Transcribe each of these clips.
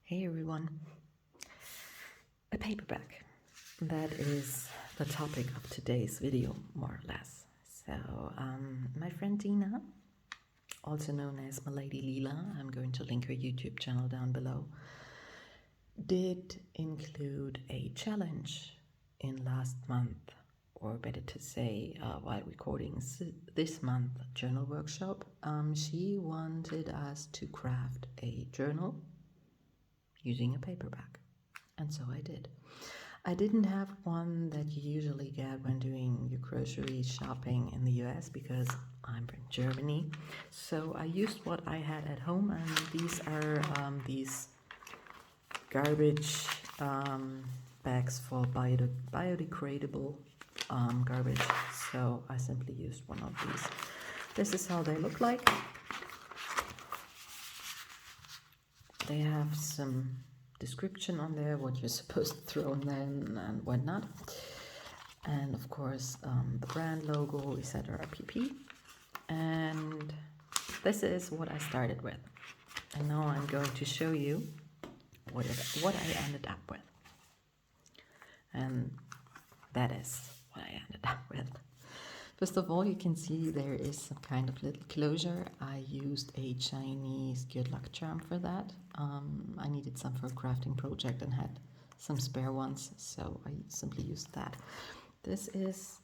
Hey everyone, a paperback. That is the topic of today's video, more or less. So, my friend Dena, also known as Milady Leela, I'm going to link her YouTube channel down below, did include a challenge in last month, or better to say, while recording this month journal workshop. She wanted us to craft a journal using a paperback, and so I did. I didn't have one that you usually get when doing your grocery shopping in the US because I'm from Germany, so I used what I had at home, and these are these garbage bags for biodegradable garbage, so I simply used one of these. This is how they look like. They have some description on there, what you're supposed to throw in them and whatnot. And of course, the brand logo, etc. pp. And this is what I started with. And now I'm going to show you what I ended up with. And that is what I ended up with. First of all, you can see there is some kind of little closure. I used a Chinese good luck charm for that. I needed some for a crafting project and had some spare ones, so I simply used that. This is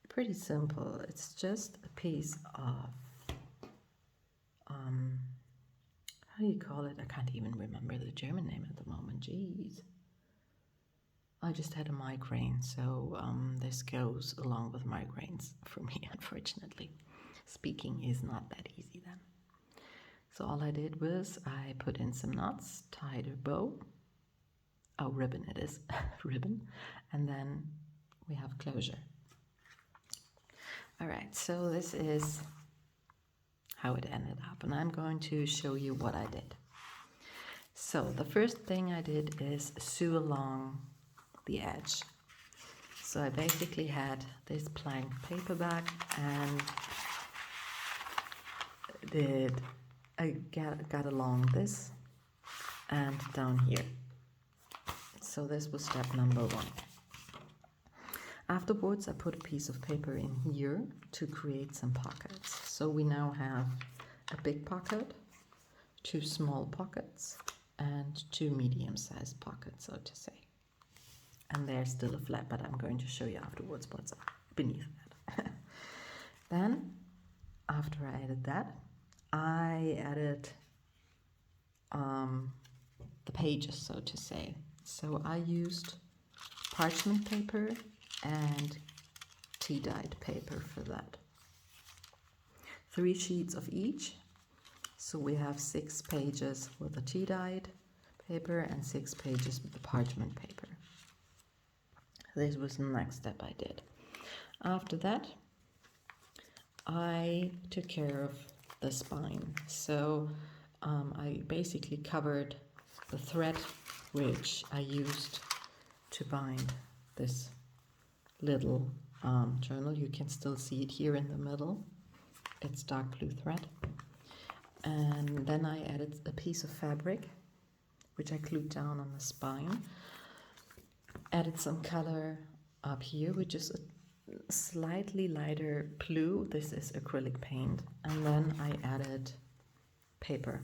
pretty simple. It's just a piece of, how do you call it? I can't even remember the German name at the moment. Jeez. I just had a migraine, so this goes along with migraines for me, unfortunately. Speaking is not that easy then. So all I did was I put in some knots, tied a bow. Oh, ribbon it is, ribbon. And then we have closure. All right, so this is how it ended up, and I'm going to show you what I did. So the first thing I did is sew along the edge. So I basically had this blank paperback and I got along this and down here. So this was step number one. Afterwards, I put a piece of paper in here to create some pockets. So we now have a big pocket, two small pockets, and two medium-sized pockets, so to say. And there's still a flap, but I'm going to show you afterwards what's beneath that. Then, after I added that, I added the pages, so to say. So I used parchment paper and tea-dyed paper for that. 3 sheets of each. So we have 6 pages with the tea-dyed paper and 6 pages with the parchment paper. This was the next step I did. After that, I took care of the spine. So I basically covered the thread which I used to bind this little journal. You can still see it here in the middle. It's dark blue thread. And then I added a piece of fabric, which I glued down on the spine. Added some color up here, which is a slightly lighter blue. This is acrylic paint. And then I added paper,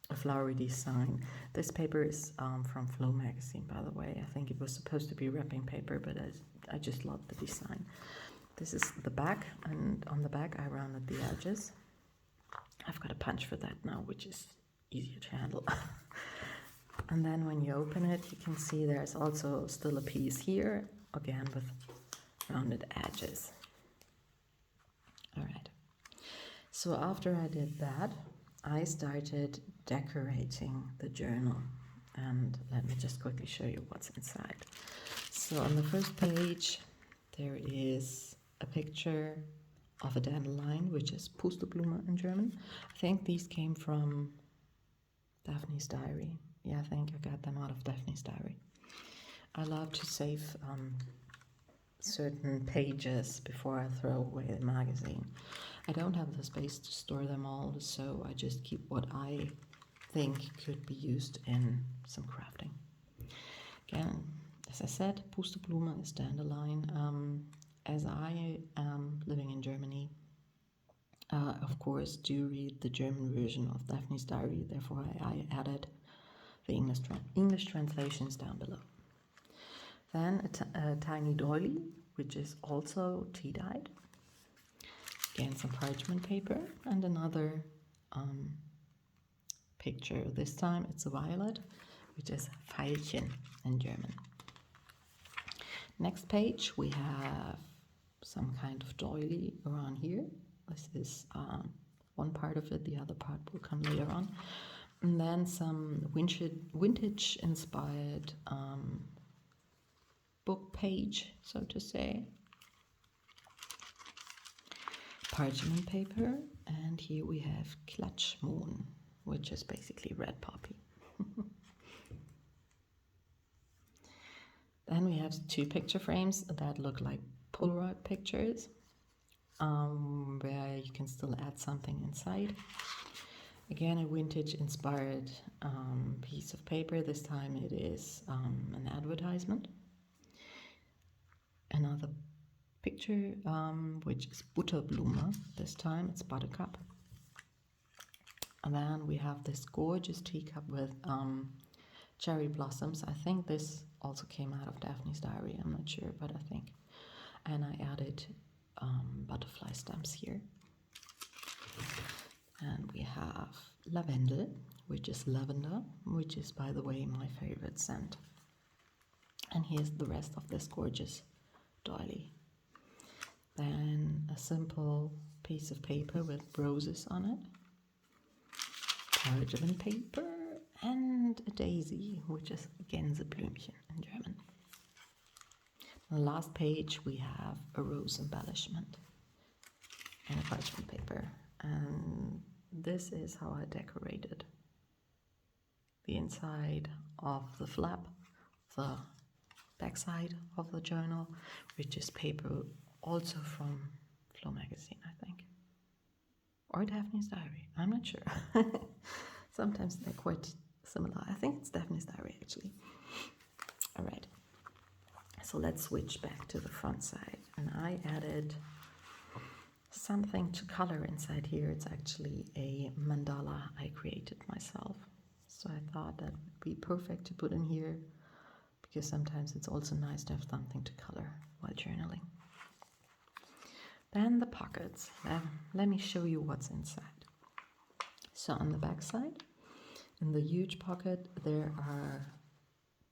a flowery design. This paper is from Flow magazine, by the way. I think it was supposed to be wrapping paper, but I just love the design. This is the back, and on the back I rounded the edges. I've got a punch for that now, which is easier to handle. And then when you open it, you can see there's also still a piece here, again with rounded edges. All right. So after I did that, I started decorating the journal. And let me just quickly show you what's inside. So on the first page, there is a picture of a dandelion, which is Pusteblume in German. I think these came from Daphne's Diary. Yeah, I think I got them out of Daphne's Diary. I love to save certain pages before I throw away the magazine. I don't have the space to store them all, so I just keep what I think could be used in some crafting. Again, as I said, Pusteblume is dandelion. As I am living in Germany, of course, do read the German version of Daphne's Diary. Therefore, I added the English translations down below. Then a tiny doily, which is also tea-dyed. Again, some parchment paper and another picture. This time it's a violet, which is Veilchen in German. Next page, we have some kind of doily around here. This is one part of it, the other part will come later on. And then some vintage inspired book page, so to say. Parchment paper, and here we have Klatschmohn, which is basically red poppy. Then we have two picture frames that look like Polaroid pictures, where you can still add something inside. Again, a vintage inspired piece of paper. This time it is an advertisement. Another picture, which is Butterblume. This time it's buttercup. And then we have this gorgeous teacup with cherry blossoms. I think this also came out of Daphne's Diary, I'm not sure, but I think. And I added butterfly stamps here. And we have lavendel, which is lavender, which is, by the way, my favorite scent. And here's the rest of this gorgeous doily. Then a simple piece of paper with roses on it, parchment paper, and a daisy, which is Gänseblümchen in German. On the last page we have a rose embellishment and a parchment paper, and this is how I decorated the inside of the flap, the backside of the journal, which is paper also from Flow magazine, I think, or Daphne's Diary, I'm not sure. Sometimes they're quite similar. I think it's Daphne's Diary actually. All right, so let's switch back to the front side, and I added something to color inside here. It's actually a mandala I created myself, so I thought that would be perfect to put in here, because sometimes it's also nice to have something to color while journaling. Then the pockets. Let me show you what's inside. So on the back side, in the huge pocket, there are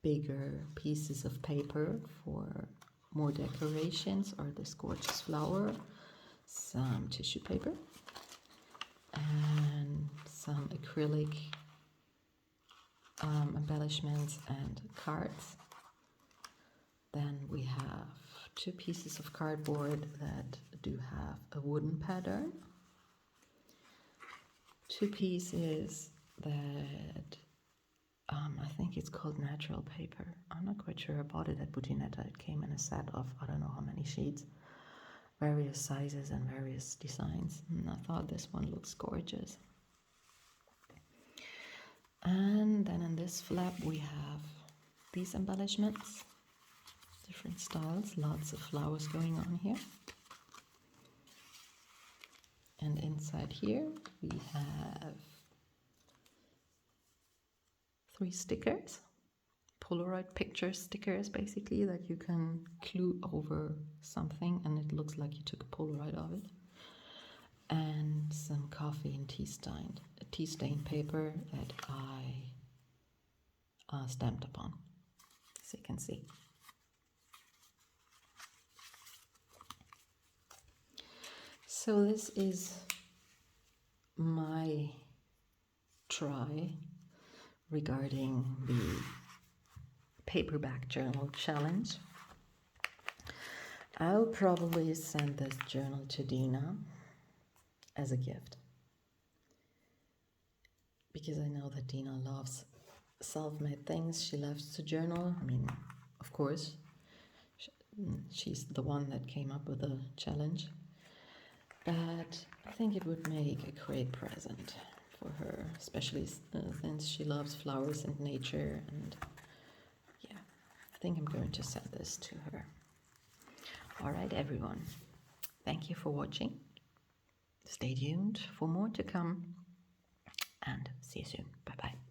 bigger pieces of paper for more decorations, or this gorgeous flower, some tissue paper, and some acrylic embellishments and cards. Then we have two pieces of cardboard that do have a wooden pattern, two pieces that I think it's called natural paper. I'm not quite sure. I bought it at Butinetta. It came in a set of I don't know how many sheets, various sizes and various designs, and I thought this one looks gorgeous. And then in this flap we have these embellishments, different styles, lots of flowers going on here. And inside here we have 3 stickers, Polaroid picture stickers basically, that you can glue over something and it looks like you took a Polaroid of it. And some coffee and tea stain paper that I stamped upon, as you can see. So this is my try regarding the paperback journal challenge. I'll probably send this journal to Dena as a gift, because I know that Dena loves self-made things. She loves to journal. I mean, of course, she's the one that came up with the challenge. But I think it would make a great present for her, especially since she loves flowers and nature. And yeah, I think I'm going to send this to her. All right, everyone. Thank you for watching. Stay tuned for more to come, and see you soon. Bye-bye.